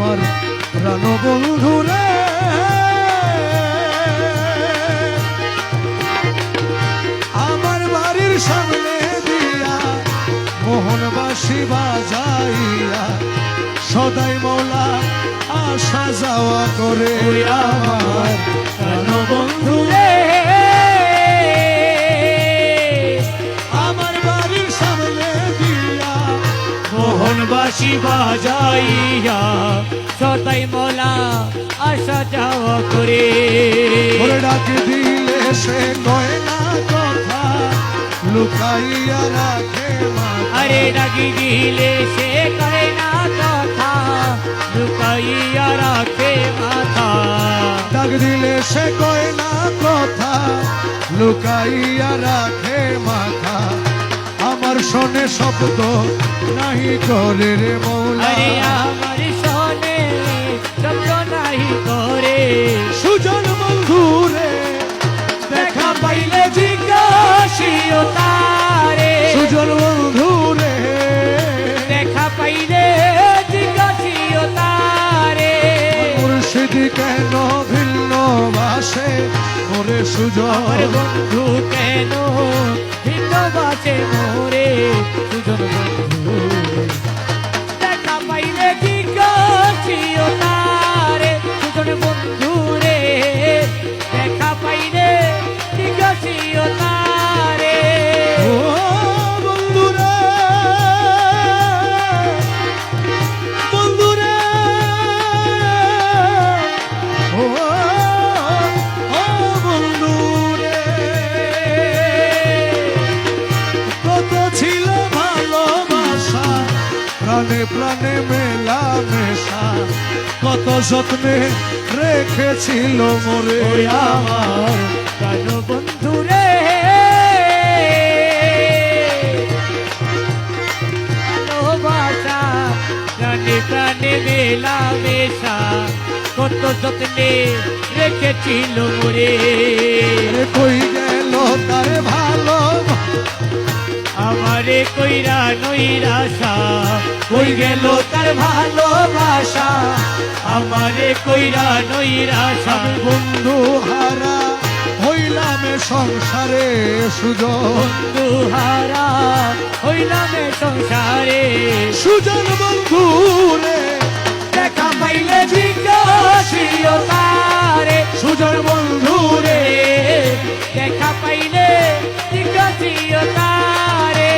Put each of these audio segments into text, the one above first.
আমার প্রাণ বন্ধু রে আমার বাড়ির সামনে দিয়া মোহনবাসী বাজাইয়া সদাই মৌলা আসা যাওয়া করে আমার প্রাণ বন্ধু রে আমার বাড়ির সামনে দিয়া মোহনবাসী বাজাইয়া সদাই মোলা আসা যাওয়া করে ডাক দিলে সে কয় না কথা লুকাইয়া রাখে মাথা আরে ডাকি দিলে সে কয় না কথা লুকাইয়া রাখে মাথা ডাক দিলে সে কয় না কথা লুকাইয়া রাখে মাথা আমার শোনে শব্দ নাহি করে রে মৌলা আরে আমার শোনে শব্দ নাহি করে সুজন বন্ধু রে দেখা পাইলে জিজ্ঞাসিও তারে সুজন বন্ধু রে দেখা পাইলে জিজ্ঞাসিও তারে মুর্শিদ কেন ভিন্ন বাসে ওরে সুজন আমার বন্ধু কেন ভিন্ন বাসে মোরে সুজন বন্ধু দেখা পাইলে জিজ্ঞাসিও তারে সুজন বন্ধু রে দেখা পাইলে জিজ্ঞাসিও তারে ও বন্ধু রে বন্ধু রে ও বন্ধু রে কত ছিল ভালোবাসা প্রাণে প্রাণে মেলা মেশা কত যত্নে রেখেছিল মোরে আমার প্রাণ বন্ধু রে ভালোবাসা প্রাণে প্রাণে মেলা মেশা কত যত্নে রেখেছিল মোরে কই গেল তার ভালো আমারে কইরা নৈরাশা কই গেল তার ভালোবাসা আমারে কইরা নৈরাশা বন্ধু হারা হইলাম সংসারে সুজন বন্ধু হারা হইলাম সংসারে সুজন বন্ধু রে দেখা পাইলে জিজ্ঞাসিও তারে সুজন বন্ধু রে দেখা পাইলে জিজ্ঞাসিও তারে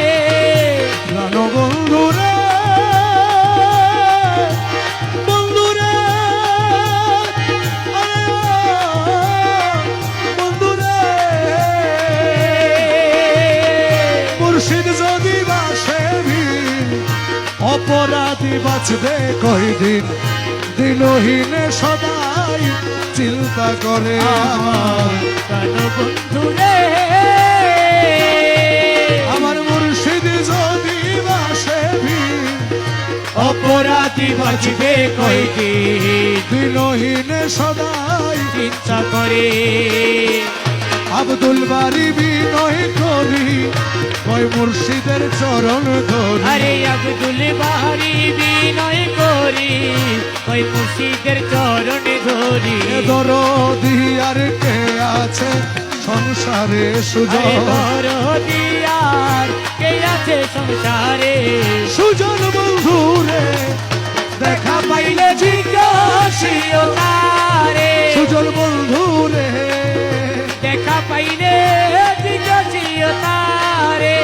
প্রাণ বন্ধু রে বন্ধু রে বন্ধু রে মুর্শিদ যদি বাসে অপরাধী বাঁচবে কয়দিন দিনহীনে সদাই চিন্তা করে আমার প্রাণ বন্ধু রে আমার মুর্শিদ যদি বাসে অপরাধী বাঁচবে কয়দিন দিনহীনে সদাই চিন্তা করে আব্দুল বারি বিনয় করি কয় মুর্শিদের চরণ ধরি আরে আব্দুল বাহারি বিনয় করি ওই মুর্শিদের চরণ ধরি দরদি আর কে আছে সংসারে সুজন দিয়ার কে আছে সংসারে সুজন বন্ধু রে দেখা পাইলে জিজ্ঞাসিও তারে সুজন বন্ধু রে দেখা পাইলে জিজ্ঞাসিও তারে